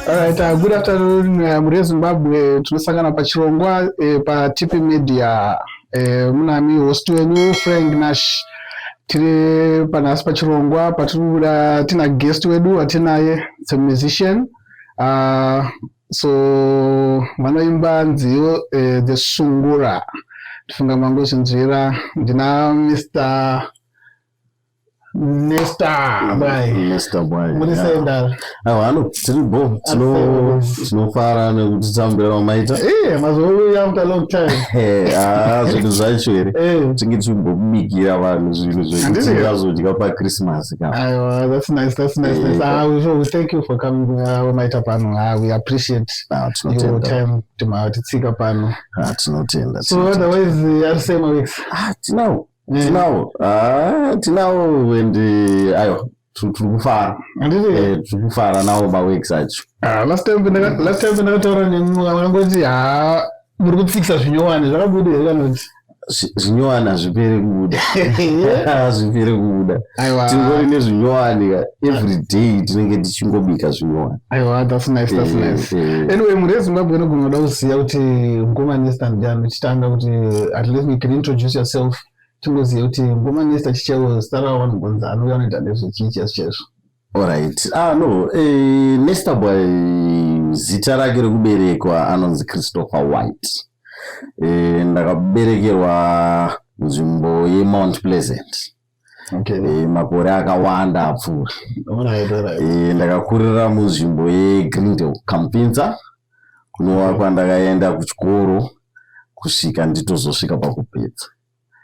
Alright, good afternoon. Muri Zimbabwe tunosangana pachirongwa pa TP Media. Munami host wenyu Frank Nash. Tiri panasi pachirongwa patirikuda tina guest wedu atinaye, it's a musician. So vanoimba nziyo the sungura. Tifunga mangozvinzvira ndina Mr. Nesta Bway. Nesta Bway. Muri senda. Hano tiribo tinofara nekutitambira vamaita. Mazuva yamta long time. Zvinhu zvacho here. Tinge tichimbobikira vanhu zvinhu zvekutingazodya paChristmas. That's nice. Thank you for coming vamaita pano. We appreciate your time titsika pano. Tinotenda. So otherwise are same weeks. Tinawo and ayo turikufara nawo maweeks acho. Last time ndakataura nemi wakangoti muri kufikisa zvinyowani zvakabuda here kanoti zvinyowani hazviperi kubuda. Hazviperi kubuda. Tingori nezvinyowani every day tinenge tichingobika zvinyowani. Aiwa, that's nice. Anyway, muri eZimbabwe inogona kuda kuziva kuti ngoma Nesta ndiyani uchitanga kuti at least you can introduce yourself. Tingoziva kuti ngoma Nesta chichevo zita rawo vanobvunza anouya anoita nezvechicha chaizvo. Alright. Nesta Bway zita rake rekuberekwa anonzi Christopher White. Ndakaberekerwa nzvimbo yeMount Pleasant. Okay. Makore akawanda apfuura. Alright. Ndakakurira munzvimbo yeGreendale Kampinza. Kunova kwandakaenda kuchikoro kusvika nditozosvika pakupedza.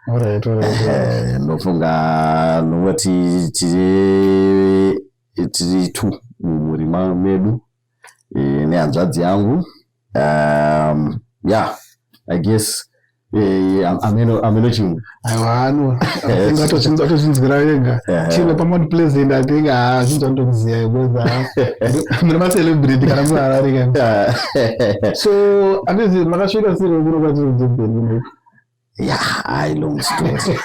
Alright. Ndofunga nongoti tiri tu murima medu nehanzvadzi yangu. I guess ameno chimwe. Aiwa, no. Ngatochinzwira yega. Chimwe paMount Pleasant atinga zvinzvandokuziya because muri macelebrity kana muri Harare kana. So andizi makasvika siri kuno kwatiri long story.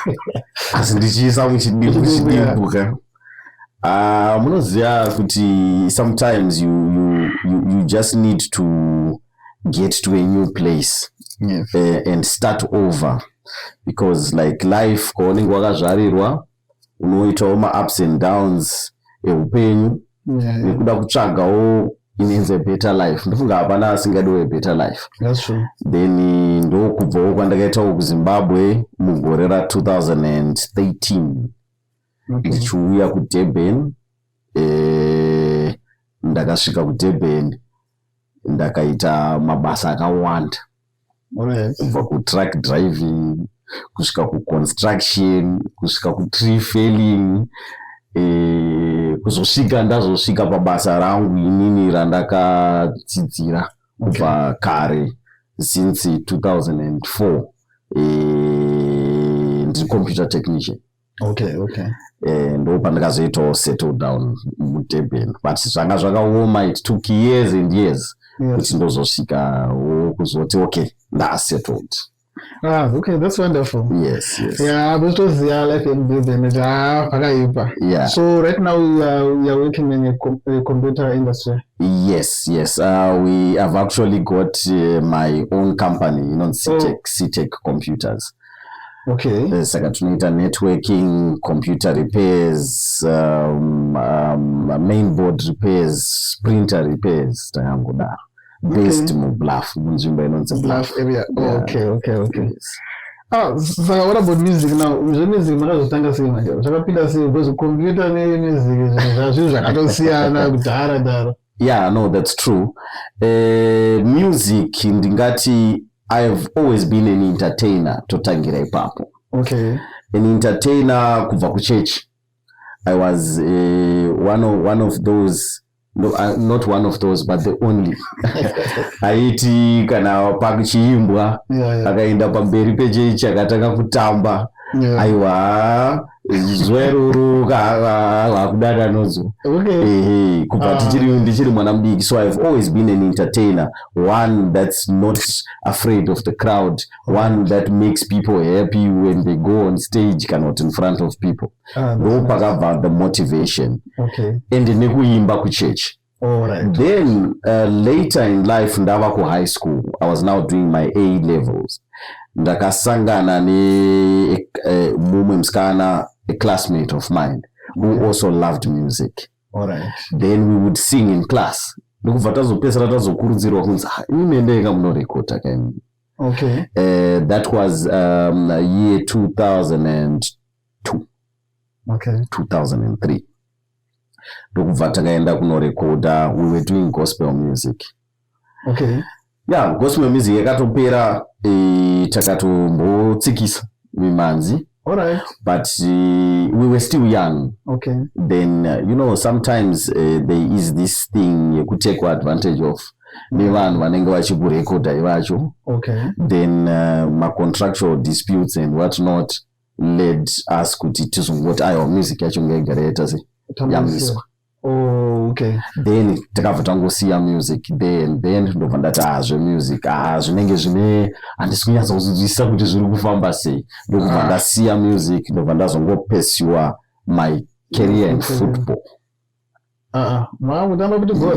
Asi ndichiisa muchidimbuka. Munoziva kuti sometimes you just need to get to a new place. Yes. And start over, because like life kwaunenge wakazvarirwa unoitawo ma-ups and downs eupenyu nekuda kutsvagawo inenze better life. Ndofunga hapana asingadiwo better life. That's true. Then ndokubvawo kwandakaitawo kuZimbabwe mugore ra2013. Ndichiuya kuDurban. Ndakasvika kuDurban ndakaita mabasa akawanda. Kubva kutruck driving kusvika kuconstruction kusvika kutree felling, kuzosvika ndazosvika pabasa rangu inini randakadzidzira kubva kare since 2004. Ndiri computer technician. Okay. Ndo pandakazoitawo settle down muDurban, but zvanga zvakaoma. It took years and years kuti ndozosvika kuzoti okay, settled. Okay, that's wonderful. Yes. Yeah, but it was life in Durban. Yeah. So right now you are working in the computer industry. Yes. We have actually got my own company, CTech Computers. Okay. Saka tunoita networking, computer repairs, mainboard repairs, printer repairs, tayangoda. Based mu Bluff, munzvimbo inonzi Bluff area. Yeah. Okay. Saka what about music now? Music makazotanga sei manje? Zvakapinda sei because computer nemusic zvinhu zvakatosiyana kudhara. Yeah, no, that's true. Music ndingati I've always been an entertainer totangira ipapo. Okay. An entertainer kubva kuchechi. I was one of those. No, not one of those, but the only. Aiti kana pakuchiimbwa akaenda pamberi pechechi akatanga kutamba. Aiwa zweruru kakudada nozo. Okay. Kubva ndichiri mwana mudiki. So I've always been an entertainer, one that's not afraid of the crowd, one that makes people happy when they go on stage, cannot in front of people. Ndo pakabva the motivation. Okay. And nekuimba kuchechi. All right. Then later in life ndava ku high school, I was now doing my A levels. Ndakasangana ne mumwe mskana, a classmate of mine who also loved music. All right. Then we would sing in class. Okay. That was year 2002. Okay. 2003. We were doing gospel music. Okay. Yeah, gospel music yakatopera takatombotikisa mimanzi. All right. But we were still young. Okay. Then you know, sometimes there is this thing you could take advantage of. Okay. Then my contractual disputes and whatnot led us to what our music actually Oh, okay. Then takavutangosiya music then ndobva ndati music zvinenge zvine handisikunyatsokuzivisisa kuti zviri kufamba sei, ndobva ndasiya music ndobva ndazongopursue my career in football.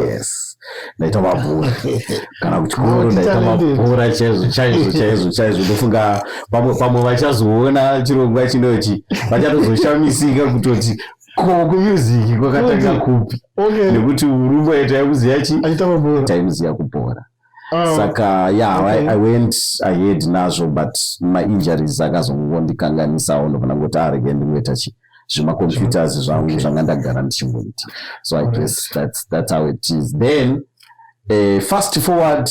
Yes, ndaita mabhora kana kuchikoro ndaita mabhora chaizvo ndofunga pamwe vachazoona chirongwa chinochi vachatozoshamisika kutoti music kwakatanga kupi. Okay. Nekuti urumba yataikuziya taimuziya kubhora. Saka I went ahead nazvo, but my injuries akazongondikanganisawo ndofana ngoti arege ndingoita zvemacomputers zvangu zvanga ndagara ndichingoita. So I guess that's how it is. Then fast forward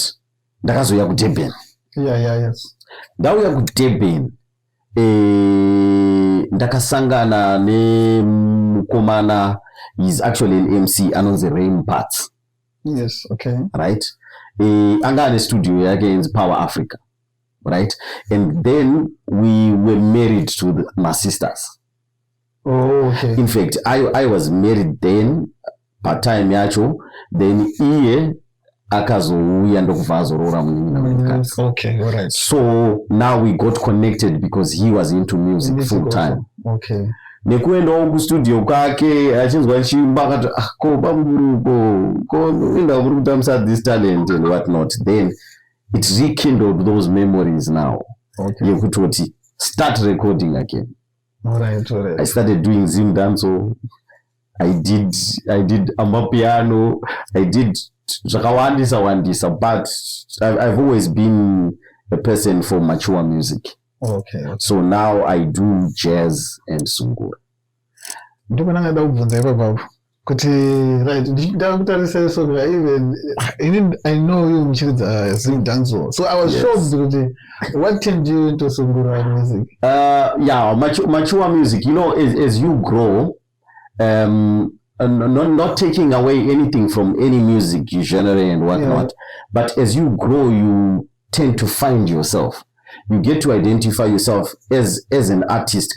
ndakazoya kuDurban. Yes. Ndauya kuDurban ndakasangana nemukomana, he's actually an MC anonzi Rain Parts. Yes, okay. Right? Anga ane studio yake in Power Africa. Right? And then we were married to my sisters. Oh, okay. In fact, I was married then, part-time yacho, then iye akazouya ndokubva azorora munyika. Okay, all right. So now we got connected because he was into music full time. Okay. Nekuendawo kustudio kwake achinzwa nchimba akati ko bamburuko ko inda kuri kutamisa this talent and what not. Then it rekindled those memories now. Okay. Yekutoti start recording again. All right. I started doing Zim dance. I did amapiano. I did Wandisa, but I've always been a person for mature music. Okay. So now I do jazz and sungura. Right, even I know you sing dance. So I was shocked because what turned you into sungura music? Mature music. You know, as you grow, not taking away anything from any music you generate and whatnot, but as you grow, you tend to find yourself. You get to identify yourself as an artist.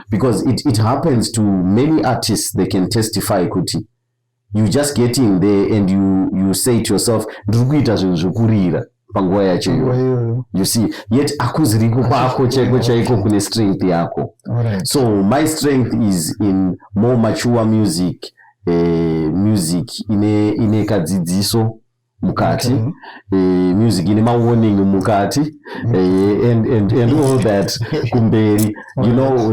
Because it happens to many artists. They can testify kuti. You just get in there and you say to yourself, you see, yet akuziriko pako chaiko kune strength yako. So my strength is in more mature music, music ine kadzidziso mukati, music ine mawarning mukati, and all that kumberi. You know,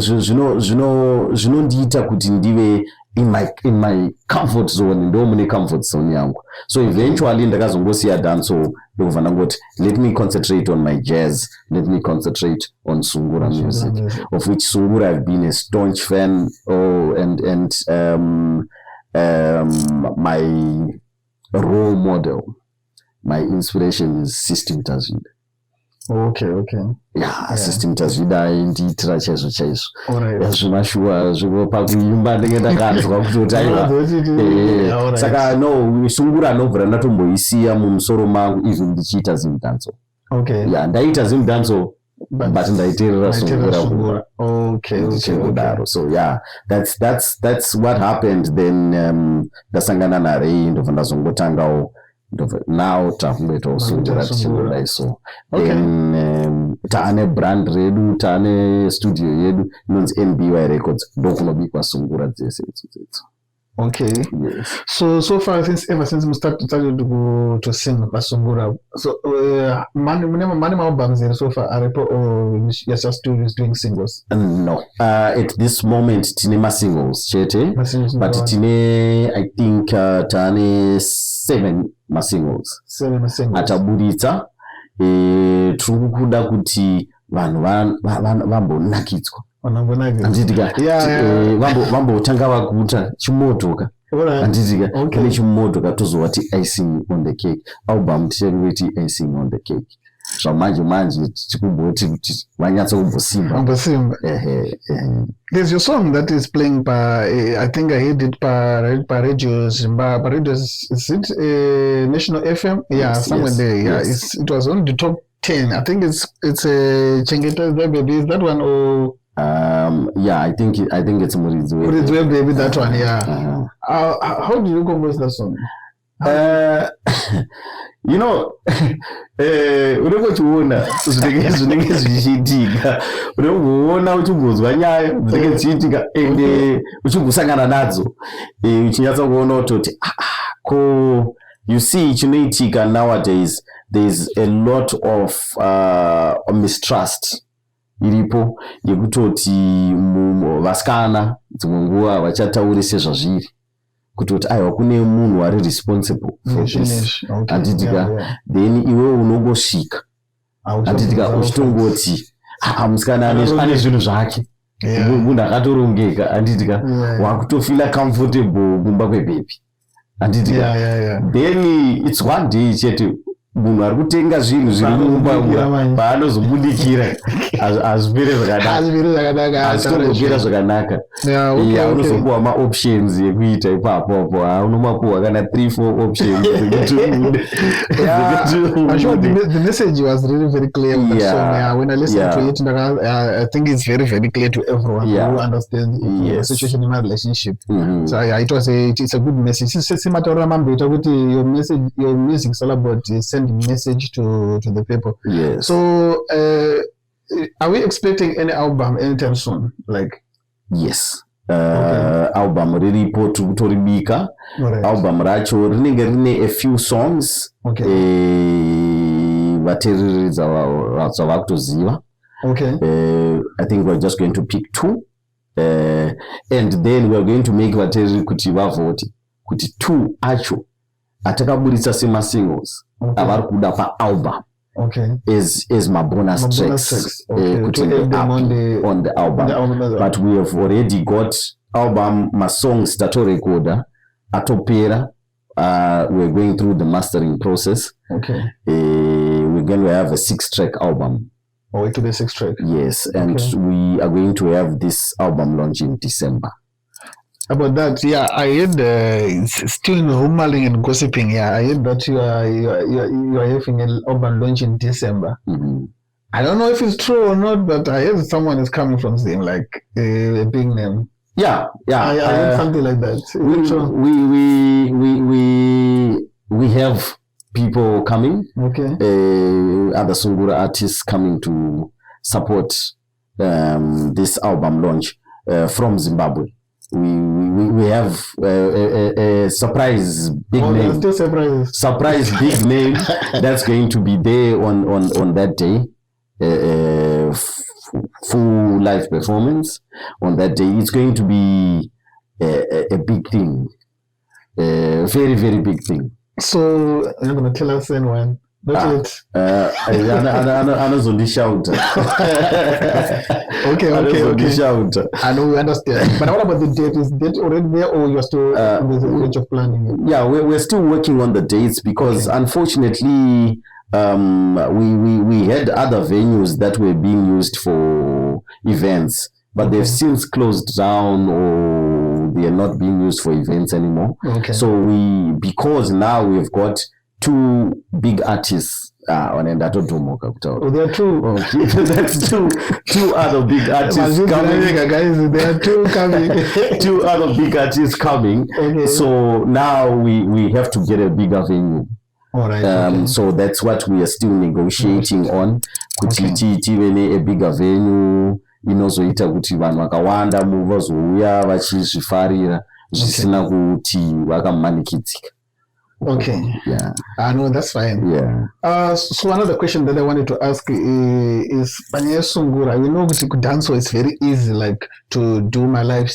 zvinondiita kuti ndive in my comfort zone, ndo mune comfort zone yangu. So eventually ndakazongosiya dance, let me concentrate on my jazz, let me concentrate on sungura music, of which sungura I've been a staunch fan. And my role model, my inspiration is System Tazwida. Okay. Yeah, System Tazwida indiitira chaizvo. Zvimashua zvinopa kuimba ndenge ndakanzwa kutotaiwa. Saka no, sungura novhura ndatomboisiya mumusoro mangu even ndichiita zimdanzo. Okay. Yeah, ndaita zimdanzo but ndaiterera sungura. Okay. So yeah, that's what happened. Then ndasangana naRay ndobva ndazongotangawo. Now takumboitawo sungura tichidai so. Then taane brand redu, taane studio yedu inonzi NBY Records, ndokunobikwa sungura dzese idzodzo. Okay. Yes. So far ever since we started to sing Sungura. So many albums there so far are or yes just doing singles. No. At this moment tinema singles chete. But tine I think tane 7 singles. 7 singles. Ataburitsa turi kuda kuti vanhu vambonakidzwa. Anditika vambotanga vakuta chimotoka. Anditika kune chimotoka tozovati icing on the cake. Album tichati icing on the cake. Manje tikuboti kuti vanyatsa kumbosimba. There's your song that is playing by I think I heard it by radios. Is it National FM? Yeah, somewhere there. Yeah, it was on the top 10. I think it's Chengeta Baby. Is that one or? Yeah, I think it's Muridwe Baby. That one. Yeah. How do you compose that song? You know, unochiona zvinenge zvichiitika, unoona uchingozwa nyaya dzinenge dzichiitika ende uchingosangana nadzo, uchinyatsa kuona kutoti ko you see chinoitika nowadays. There's a lot of mistrust iripo yekutoti vasikana dzimwe nguva vachataure sezvazviri. Kutoti aiwa kune munhu ari responsible for this. Anditika then iwe unongosvika anditika uchitongoti musikana ane zvinhu zvake, munhu akatorongeka, anditika wakutofila comfortable kumba kwebhebi, anditika then it's one day chete munhu ari kutenga zvinhu zviri mumba paanozobudikira hazvipere zvakanaka. Unozopuwa maoptions ekuita ipapo unomapuwa kana 3-4 options. The message was really very clear on the song. When I listen to it, I think it's very, very clear to everyone who understands the situation in my relationship. So it's a good message. Your music is all about sending message to the people. Yes. So are we expecting any album anytime soon? Like yes. Album riripo toribika. Album racho rinenge rine a few songs. Vatereri dzavakutoziva. I think we're just going to pick 2. And then we're going to make vatereri kuti vavote kuti 2 acho atakaburitsa sema singles avari kuda pa album is my bonus tracks kuti on the album. But we have already got album my songs tatorekoda atopera. We're going through the mastering process. We're going to have a 6-track album. It will be 6 track. Yes, and we are going to have this album launch in December. About that, I heard still rumoring and gossiping. I heard that you are having an album launch in December. I don't know if it's true or not, but I heard someone is coming from saying like a big name. I heard something like that. We have people coming. Other Sungura artists coming to support this album launch from Zimbabwe. We have a surprise big name. Surprise big name that's going to be there on that day. Full live performance on that day. It's going to be a big thing. Very, very big thing. So you're going to tell us when? Not yet. Anazondishauta. Okay. I know we understand. But what about the date? Is the date already there, or you're still in the stage of planning? Yeah, we're still working on the dates because unfortunately we had other venues that were being used for events, but they've since closed down or they are not being used for events anymore. So because now we've got 2 big artists on that. There are 2. That's 2 other big artists coming. Guys, there are 2 coming. 2 other big artists coming. So now we have to get a bigger venue. So that's what we are still negotiating on. Kuti tivene a bigger venue inozoita kuti vanhu vakawanda vazouya vachizvifarira zvisina kuti vakamanikidzika. Okay. Yeah. No, that's fine. Yeah. So another question that I wanted to ask is Panye Sungura, we know to dance, so it's very easy, like to do my live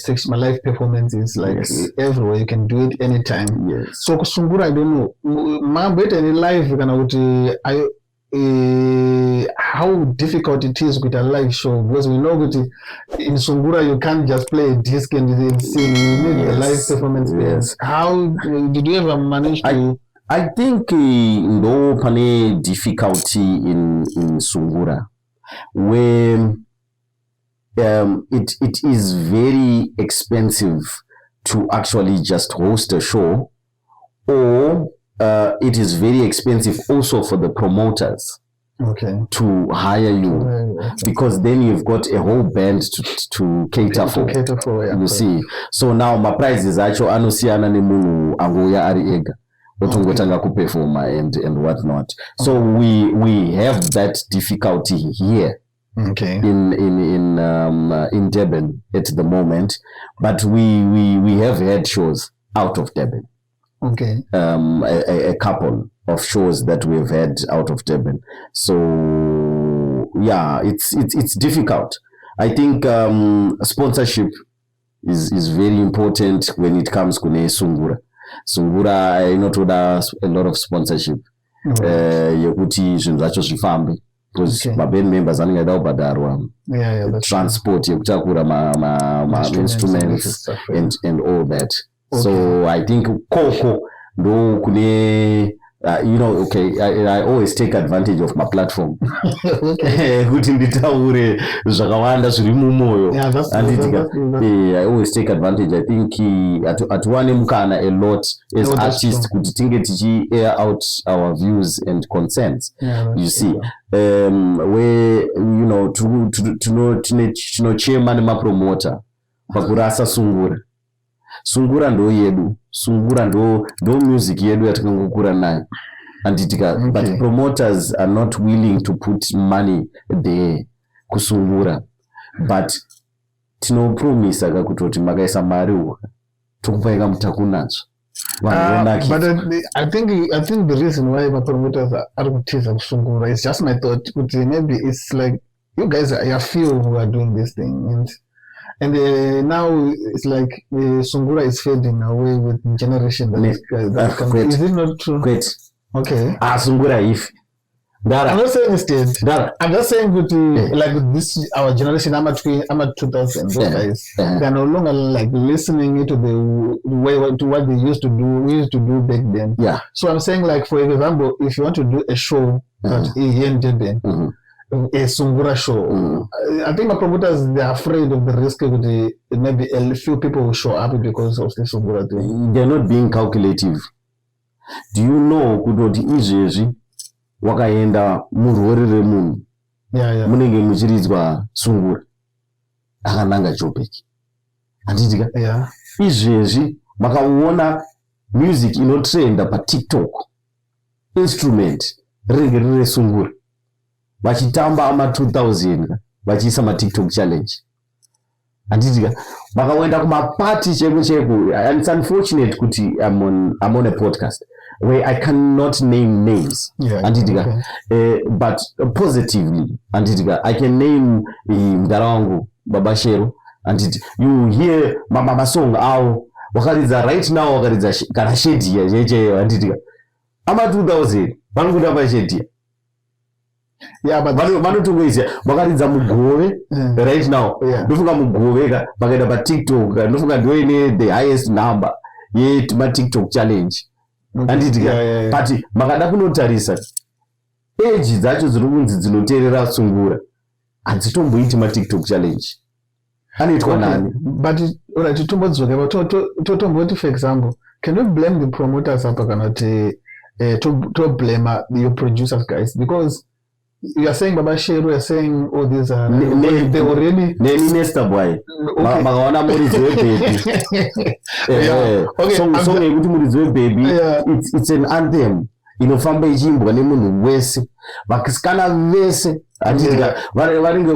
performances, like everywhere. You can do it anytime. Yes. So Sungura, I don't know. But any live, how difficult it is with a live show, because we know that in Sungura you can't just play a disc and sing. You need a live performance. Yes. How did you ever manage to? I think no pane difficulty in Sungura, where it is very expensive to actually just host a show, or it is very expensive also for the promoters to hire you, because then you've got a whole band to cater for. You see, so now my price is actually anosiyana nemunhu angoya ari ega otongotanga kuperforma and whatnot. So we have that difficulty here. In Durban at the moment, but we have had shows out of Durban. A couple of shows that we've had out of Durban. So yeah, it's difficult. I think sponsorship is very important when it comes to Sungura. Sungura, I know a lot of sponsorship. Yekuti zvinhu zvacho zvifambe, because maband members anenge kubhadharwa transport yekutakura ma instruments and all that. So I think koko ndo kune I always take advantage of my platform. Kuti nditaure zvakawanda zviri mumoyo. I always take advantage. I think atuwane mukana a lot as artists kuti tinge tichi air out our views and concerns. You see, where tinochema nemapromoter pakurasa Sungura ndo yedu. Sungura ndo music yedu yatakangokura nayo. But promoters are not willing to put money there kusungura. But tinopromisa kakutoti makaisa mari tokupaika mutakunacho. But I think the reason why my promoters are kutiza kusungura is just my thought. Maybe it's like you guys are few who are doing this thing, and now it's like Sungura is fading away with generation that is it not true? Great. Okay. Sungura if. I'm not saying instead. I'm just saying like with this our generation. I'm at 2000. Those guys, they're no longer like listening to the way to what they used to do. We used to do back then. Yeah. So I'm saying, like, for example, if you want to do a show that in Durban, a Sungura show, I think my promoters, they're afraid of the risk of maybe a few people will show up because of the Sungura thing. They're not being calculative. Do you know kutoti izvezvi wakaenda murwere remunhu munenge muchiridzwa Sungura akananga Joburg handitika izvezvi makaona music inotrenda paTikTok instrument rinenge riri Sungura vachitamba ama 2000 vachiisa maTikTok challenge handitika makaenda kumapati cheko and it's unfortunate kuti I'm on a podcast where I cannot name names, but positively, I can name Mdarangu, Babashero, and you hear Mama song how wakaridza right now wakaridza kana shedi yeje handitika ama 2000 vanokuda pashedi but vanotongoisa vakaridza mugove right now ndofunga mugove vakaenda paTikTok ndofunga ndoine the highest number yemaTikTok challenge. But makada kunotarisa age dzacho zvirukunzi dzinoteerera Sungura hadzitomboiti maTikTok challenge anoitwa nani. But alright, totomboti for example, can you blame the promoters apa kana to blame your producers guys, because you are saying Baba Sheru, you are saying all these are they already Nesta Bway makaona muridzi baby song ekuti muridzi baby it's an anthem inofamba ichiimbwa nemunhu wese vasikana vese handitika varinge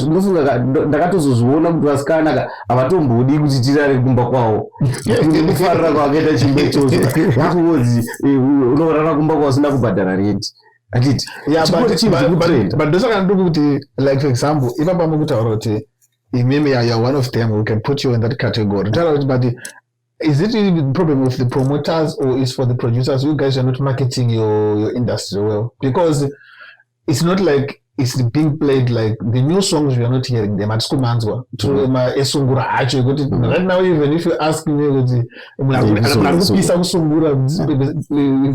ndofunga ndakatozozviona kuti vasikana havatombodi kuti tirare kumba kwavo kufarira kwakaita chimbo ichocho vakuodzi unorara kumba kwavo usina kubhadhara renti handiti but ndosaka nduku kuti like for example ipapa mukutaura kuti imimi you're one of them, we can put you in that category. But is it really the problem with the promoters or is for the producers? You guys are not marketing your industry well, because it's not like it's being played like the new songs. We are not hearing them at Skumanzwa. Sungura actually right now. Even if you ask me,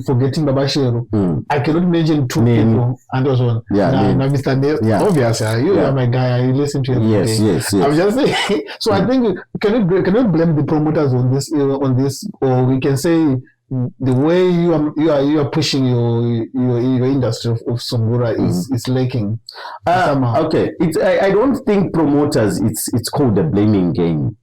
forgetting Babashiro, I cannot mention two people and also Mr. Nesta. Obviously, you are my guy. I listen to you. Yes. I'm just saying. So I think cannot blame the promoters on this, or we can say the way you are pushing your industry of sungura is lacking. Okay, I don't think promoters. It's called a blaming game.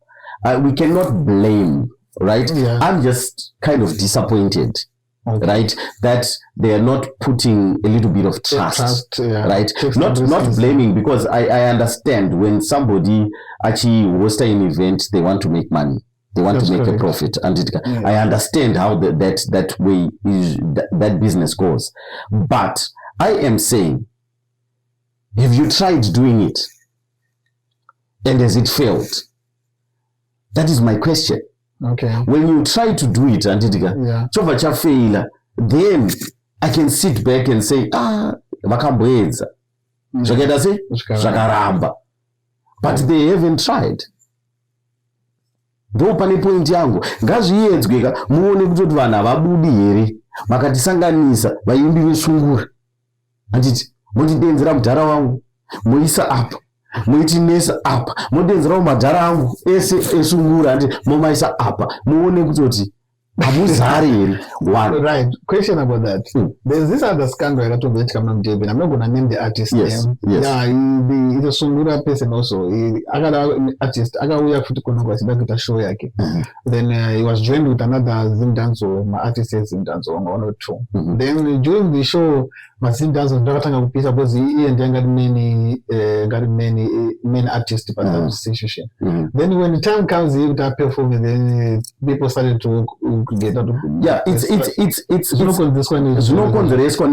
We cannot blame, right? Yeah. I'm just kind of disappointed, right, that they are not putting a little bit of trust right? Not blaming, because I understand when somebody actually hosts an event, they want to make money. They want to make a profit, and I understand how that way is that business goes. But I am saying, have you tried doing it, and has it failed? That is my question. Okay. When you try to do it, and fail, then I can sit back and say, vakambwedza, zvakaita sei zvakaramba, but they haven't tried. Ndo pane point yangu, ngazviedzwe muone kuti vanhu havabudi here makatisanganisa vaimbi vesungura, handiti motidenzera mudhara wangu moisa apa, moitinesa apa, modenzerawo madhara angu ese esungura, handiti momaisa apa, muone kuti hamuzari here. Right. Question about that. There's this other scandal I got to bet. I'm not going to name the artist. Yes. Yeah, he's a sungura person also. I got an artist. I got to show yake. Then he was joined with another Zim Danzo. My artist is Zim Danzo on 102. Then during the show, my Zim Danzo ndakatanga kupisa because he and got many artists in that situation. Then when the time comes, he would perform, and then people started to get out of it's no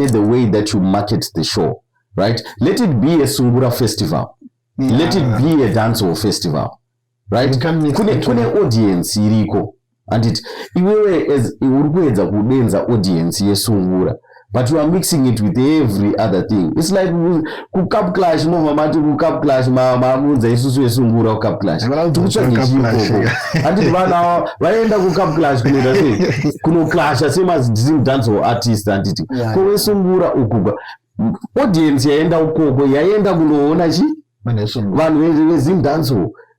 the way that you market the show, right? Let it be a sungura festival. Let it be a dancehall festival, right? Kune audience iriko, and it iwewe as urikuedza kudenza audience yesungura, but you are mixing it with every other thing. It's like cup clash, cup clash, mamunza isusu yesungura cup clash. And it vaenda cup clash kuno clash same as dance or artist, and it ko sungura ukuga audience yaenda ukoko yaenda kunoona chi vanhu vezim dance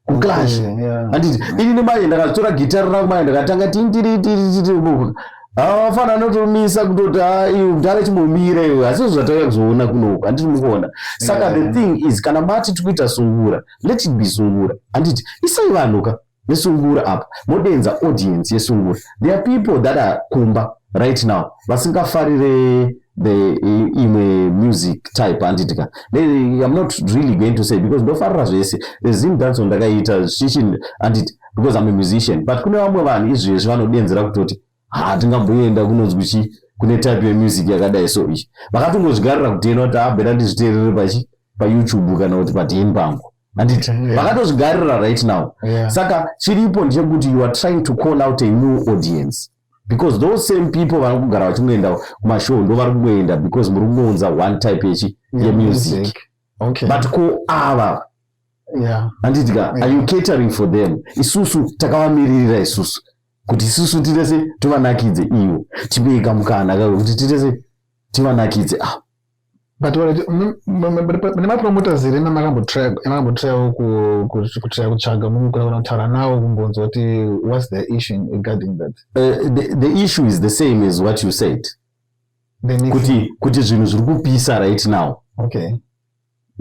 kuclash, and it ini manje ndakatora guitar rangu manje ndakatanga tintiri fana notomisa kutoti udhara chimomira iwe, asi zvatauya kuzoona kunoku handiti mukuona. Saka the thing is, kana mati tikuita sungura, let it be sungura, handiti isai vanhuka vesungura apa modenza audience yesungura. There are people that are kumba right now vasingafarire the music type, handitika I'm not really going to say, because ndofarira zvese zim dance ndakaita shishin, handiti because I'm a musician, but kune vamwe vanhu izvezvi vanodenzera kutoti hatingamboenda kunonzwi chi kune type yemusic yakadai so ichi vakatongozvigarira kutena kuti abhera ndizviteerere pachi paYouTube kana kuti padheni pangu, handiti vakatozvigarira right now. Saka chiripo ndechekuti you are trying to call out a new audience, because those same people vari kugara vachingoenda kumashow ndo vari kungoenda because muri kungounza one type yemusic. But ko ava handitika, are you catering for them? Isusu takavamirira isusu kuti isusu titese tivanakidze iwo, tibeka mukana kuti titese tivanakidze. But nemapromoters here makambotraya kutsvaga mukukona kutaura nawo kumbonzwa kuti what's the issue regarding that? The issue is the same as what you said, kuti zvinhu zviri kupisa right now. Okay.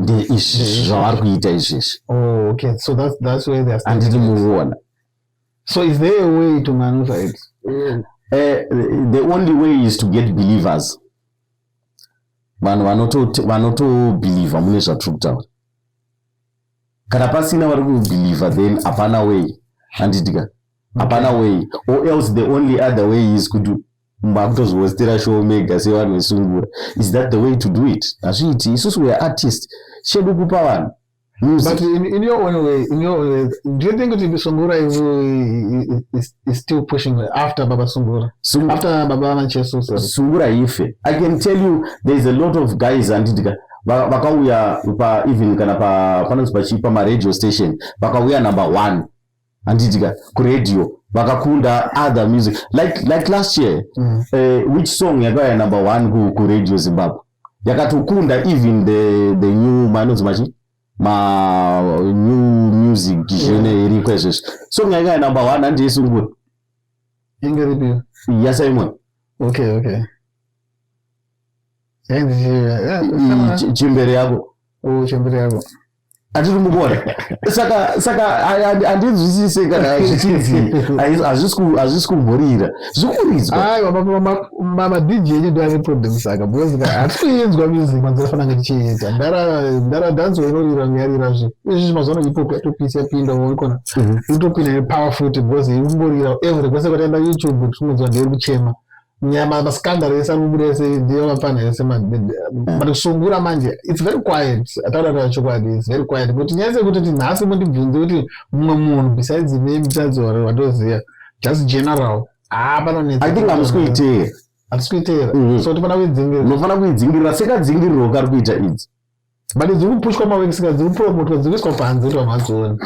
Izvi zvavari kuita izvezvi. Okay, so that's where they are standing. Handiti muona. So is there a way to maneuver it? The only way is to get believers. Vanhu vanotobhilivha mune zvatiri kutaura. Kana pasina vari kubhilivha, then hapana way. Handitika hapana way. Or else the only other way is kuti makutozvostera show mega sevanhu vesungura. Is that the way to do it? Hazviiti. Isusu we are artists. Chedu kupa vanhu. But in your own way, do you think that Sungura is still pushing after Baba Sungura? After Baba Mancheso? Sungura ife. I can tell you, there's a lot of guys Antitika. Vakauya even kana panonzi pachipa radio station. Vakauya number 1 Antitika ku radio. Vakakunda other music. Like last year, which song yakauya number 1 ku radio Zimbabwe? Yakatukunda even the new manonzi machi new music genre requests. So ngaika number 1 andi Sungura. Ingeripi. Yes Simon. Okay. Chimbere yako. Chimbere yako. Atiri mubona. Saka andizwisise kana zvichinzi. Hazvisi kumborira. Zvikurizwa. Mama DJ ndo ane problem saka because hatinoenzwa music manzofana ngatichiita. Ndara dance inorira ngiyarira zve. Izvi mazona hip hop yatopisa pinda wonekona. Utopinda powerful because ingorira every kwese kwataenda YouTube tinodzwa ndiri kuchema. Nyama maskandal esamuburese ndiyo mapana esema but Sungura manje it's very quiet. Atara chokwadi it's very quiet but nyenze kuti tinhasi mundibvunze kuti mumwe munhu besides name Tadzora watoziya just general panonetsa. I think amusikuitera. So tipana kuidzingirira. Unofana kuidzingirira sekadzingiriro kari kuita idzi. But it's kupushwa mawekisika dziri promote dzikiswa panze kuti vamadziona.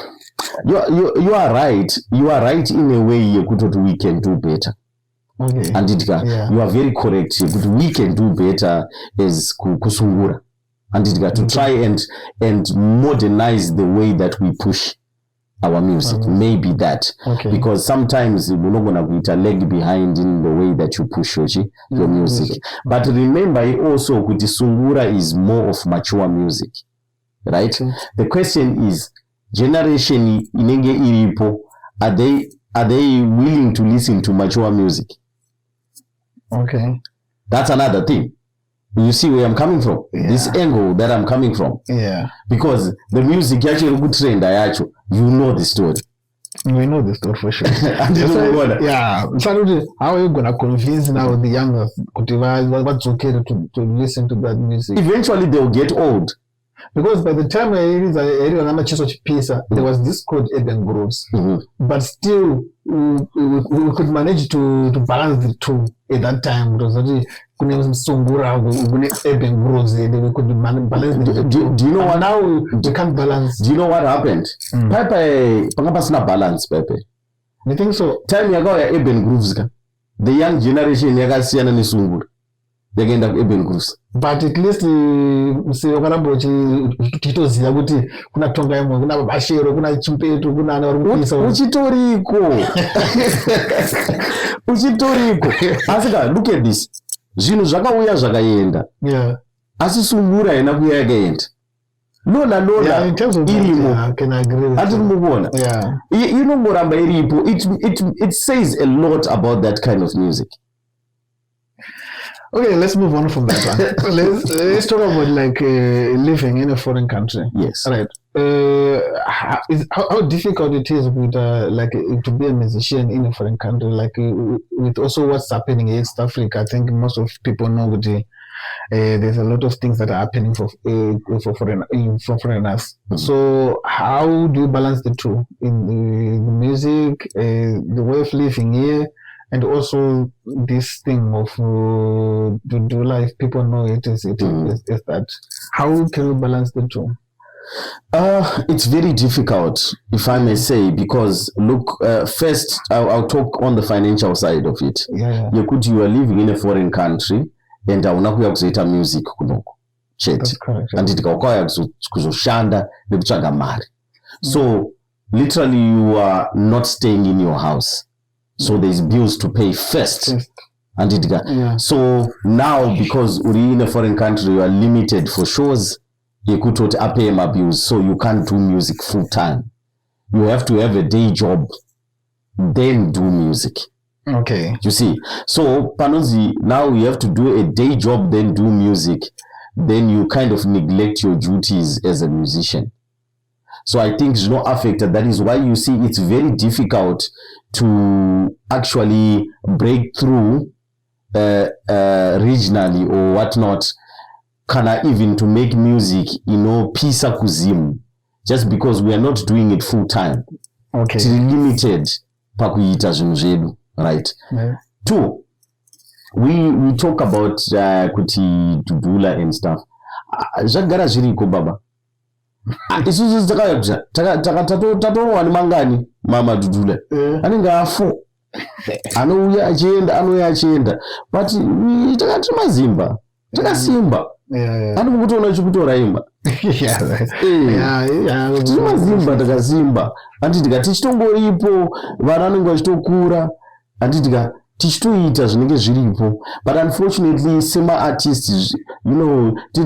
You are right. You are right in a way yekutoti we can do better. Okay. Anditika, you are very correct. But we can do better as kusungura. Anditika, to try and modernize the way that we push our music. Maybe that. Okay. Because sometimes we're not going to put a leg behind in the way that you push your music. But remember also, kuti Sungura is more of mature music. Right? Okay. The question is, generation inenge iripo, are they willing to listen to mature music? Okay. That's another thing. You see where I'm coming from? Yeah. This angle that I'm coming from. Yeah. Because the music actually good trend ayacho. You know the story. We know the story for sure. Yeah. So how are you gonna convince now the younger what's okay to listen to that music? Eventually they'll get old. Because by the time there was this called urban grooves, but still we could manage to balance the two at that time. It was only Sungura, urban grooves, we could balance the two. Do you know what now we can't balance? Do you know what happened? Pepe, pangapasina balance Pepe. You think so? Time yago ya urban grooves ka. The young generation yakasiyana ni Sungura. They end up urban grooves. But at least ukaramba uchitoziva kuti kuna tonga imwe kuna bashero kuna chimpeto kuna ana vari kupisa uchitoriko asi look at this zvinhu zvakauya zvakaenda asi Sungura haina kuuya yakaenda nona irimo hatiri mukuona inongoramba iripo. It says a lot about that kind of music. Okay, let's move on from that one. let's talk about like living in a foreign country. Yes. Right. How difficult it is with like to be a musician in a foreign country, like with also what's happening in East Africa. I think most of people know that there's a lot of things that are happening for foreigners. So how do you balance the two in the music, the way of living here? And also this thing of do life, people know it is that. How can you balance the two? It's very difficult, if I may say, because look, first I'll talk on the financial side of it. You are living in a foreign country and unakuya kuzoita music kunoko chete and tikauya kuzoshanda nekutsvaga mari. So literally you are not staying in your house. So there's bills to pay first. So now because we're in a foreign country, you are limited for shows. You could pay my bills, so you can't do music full time. You have to have a day job, then do music. Okay. You see, so Panozi, now you have to do a day job, then do music, then you kind of neglect your duties as a musician. So I think it's not affected. That is why you see it's very difficult to actually break through regionally or whatnot, even to make music, pisa kuzimu, just because we are not doing it full time. Okay. It's limited pakuita zvinhu zvedu, right? Yeah. Two, we talk about kuti dudula and stuff. Zvagara zviriko baba. Isusu tatorowa nemangani mama dudula. Anenge afo. Anouya achienda. But takati mazimba. Takasimba. Ani kutoona chikutoraimba. Timazimba takasimba. Anditika tichitongoripo, vana vanenge vachitokura. Anditika tichitoita zvinenge zviripo. But unfortunately, sema artists,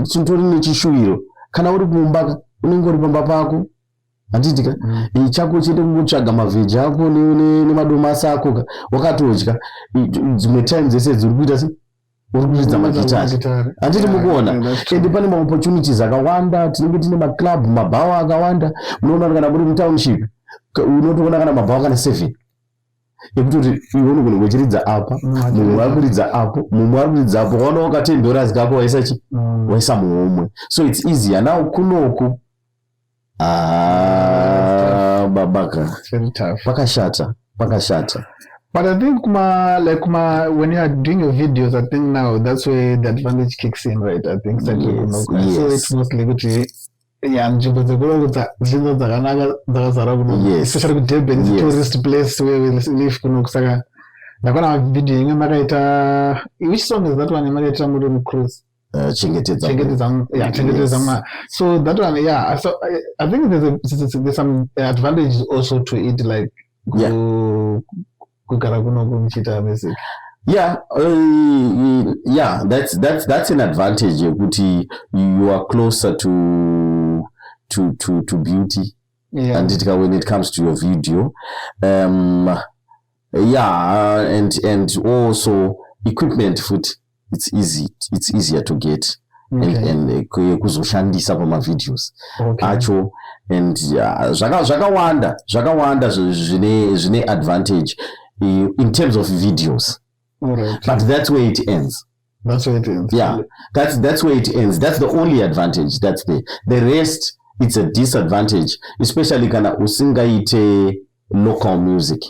titori nechishuwiro. Kana uri kumba, unenge uri pamba pako. Anditika chako chete kungotsvaga mavheji ako nemadomasi ako wakatodya. Dzimwe time dzese dziri kuita se uri kuridza magitari. Handiti mukuona. Ende pane maopportunities akawanda, tinenge tine maclub, mabhawa akawanda. Munoona kana muri mutownship, unotoona kana mabhawa kana 7. Yekutoti iwe unogona kuchiridza apa, mumwe akuridza apo, mumwe akuridza apo, waona $10 kako waisa muhomwe. So it's easier now kunoku. Babaka. It's very tough. Pakashata. But I think when you are doing your videos, I think now that's where the advantage kicks in, right? I think so it's mostly good to especially with Durban, it's a tourist place where we live. Which song is that one? Cruise. Chengetedza. So that one, so I think there's some advantage also to it, like music. That's an advantage. You are closer to beauty, and when it comes to your video, and also equipment food. It's easier to get and kuzoshandisa pama videos acho, and zvakawanda zvine advantage in terms of videos. Right. But that's where it ends. That's where it ends. That's where it ends. That's the only advantage. That's the rest. It's a disadvantage, especially kana usingaite local music.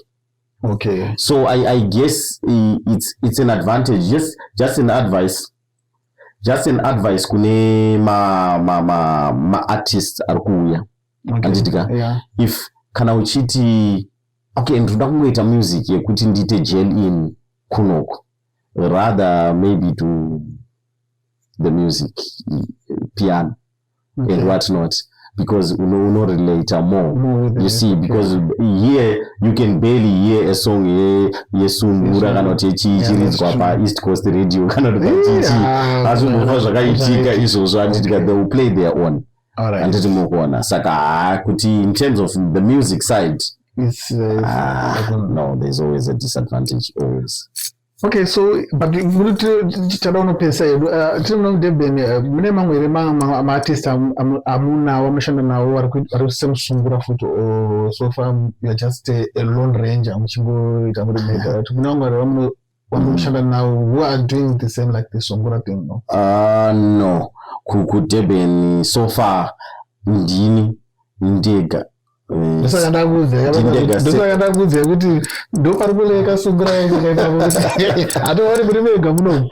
Okay. So I guess it's an advantage. Just an advice kune ma artists arikuya. Okay. If kana uchiti ndoda kungoita music yekuti ndite gel in kunoko, rather maybe to the music piano and whatnot, because uno relate more you see, because here you can barely hear a song sungura kana kuti chiridzwa pa East Coast Radio kana kuti azvimbofa zvakaitika izvozvo, anditika they will play their own. Anditi mukuona saka kuti in terms of the music side, no, there's always a disadvantage, always. Okay, so but tadaona pesa tino Durban mune mamwe ma artists amuna wameshanda nawo vari sungura futhi, or so far you are just a lone ranger muchingoita muri mega. Tuna wameshanda nawo who are doing the same like the sungura thing, no? No, ku Durban so far ndini ndega. Ndosakandakudza kuti ndoparikuleeka sungura atori muri mega muno.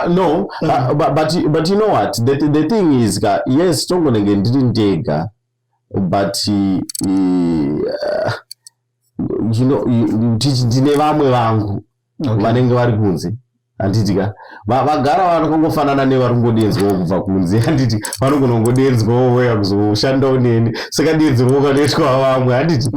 No, but you know what, the thing is, yes, tongonenge ndiri ndega, but ndine vamwe vangu vanenge vari kunze. Anditika vagara vanofanana nevari ngodenzwawo kubva kunze. Anditi vanogona kungodenzwawo waya kuzoshandawo neni, saka denzerwawo kanoitwa vamwe. Handiti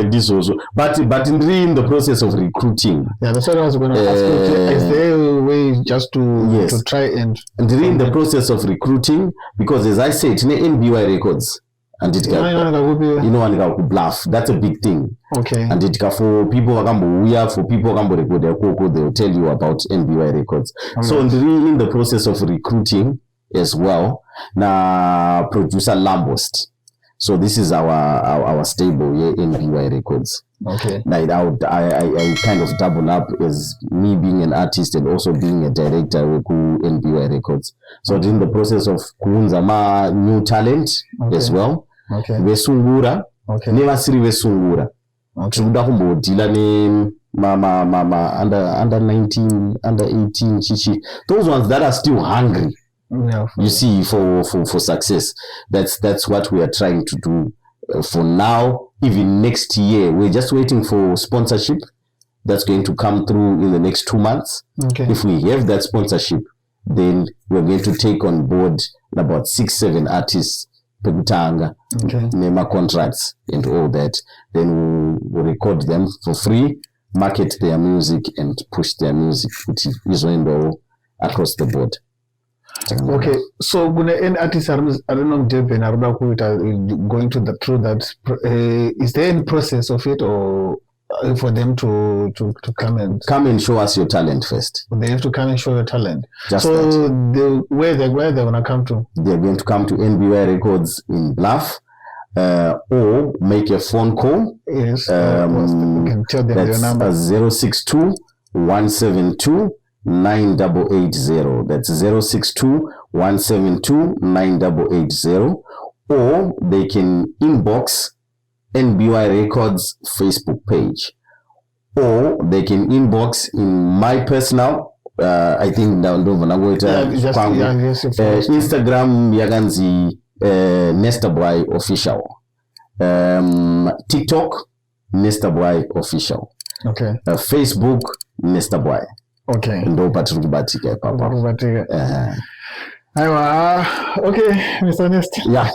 ndizvozvo, but ndiri in the process of recruiting. That's what I was going to ask you. Is there a way just to try and ndiri in the process of recruiting, because as I said, tine NBY records. and it inowanika kubluff. That's a big thing. Okay. And it for people for people record their coco, they'll tell you about NBY Records. So in the process of recruiting as well, now producer Lambost. So this is our stable NBY Records. Okay. Like I kind of double up as me being an artist and also being a director with NBY Records. So in the process of kunzama new talent as well. Okay. Sungura. Okay. Never see sungura. Okay. Dealer name mama under 19, under 18, chichi. Those ones that are still hungry. Yeah, you see, for success. That's what we are trying to do for now. Even next year, we're just waiting for sponsorship that's going to come through in the next 2 months. Okay. If we have that sponsorship, then we're going to take on board about 6-7 artists, Pekutanga, Nema contracts, and all that. Then we'll record them for free, market their music, and push their music, which is across the board. Okay, so any artists I don't know going to through that. Is there any process of it, or for them to come and show us your talent first? They have to come and show your talent. Just so where they're gonna come to? They're going to come to NBY Records in Bluff, or make a phone call. Yes, you can tell them your number. 062 172 9880. That's 062 172 9880. Or they can inbox NBY Records Facebook page, or they can inbox in my personal I think Instagram yaganzi Nesta Bway official, TikTok Nesta Bway official, okay, Facebook Nesta Bway. Okay. Ndo patikubatika papa. Okay, Mr. Nesta. Yeah.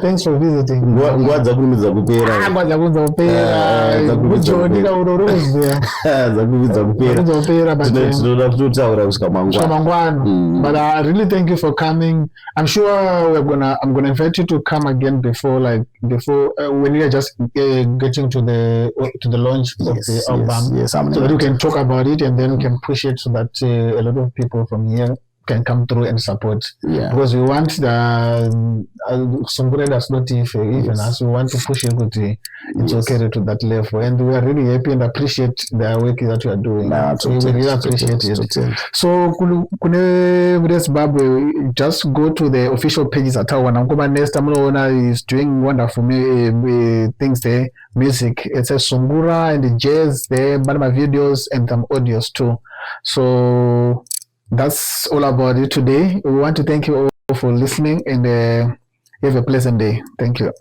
Thanks for visiting. Ngwadza kurumiza kupera. Ngwadza kunza kupera. Kujonika urorozwe. Zakubiza kupera. Tinoda kutaura kusika mangwana. But I really thank you for coming. I'm sure I'm gonna invite you to come again before when we are just getting to the launch of the album. Yes, so that we can talk about it, and then we can push it so that a lot of people from here can come through and support. Yeah. Because we want the sungura that's not even us. We want to push it it's okay to that level, and we are really happy and appreciate the work that you are doing. We really appreciate it. So Zimbabwe, just go to the official pages at our Nesta is doing wonderful things there, music. It says sungura and the jazz there, but my videos and some audios too. So that's all about it today. We want to thank you all for listening, and have a pleasant day. Thank you.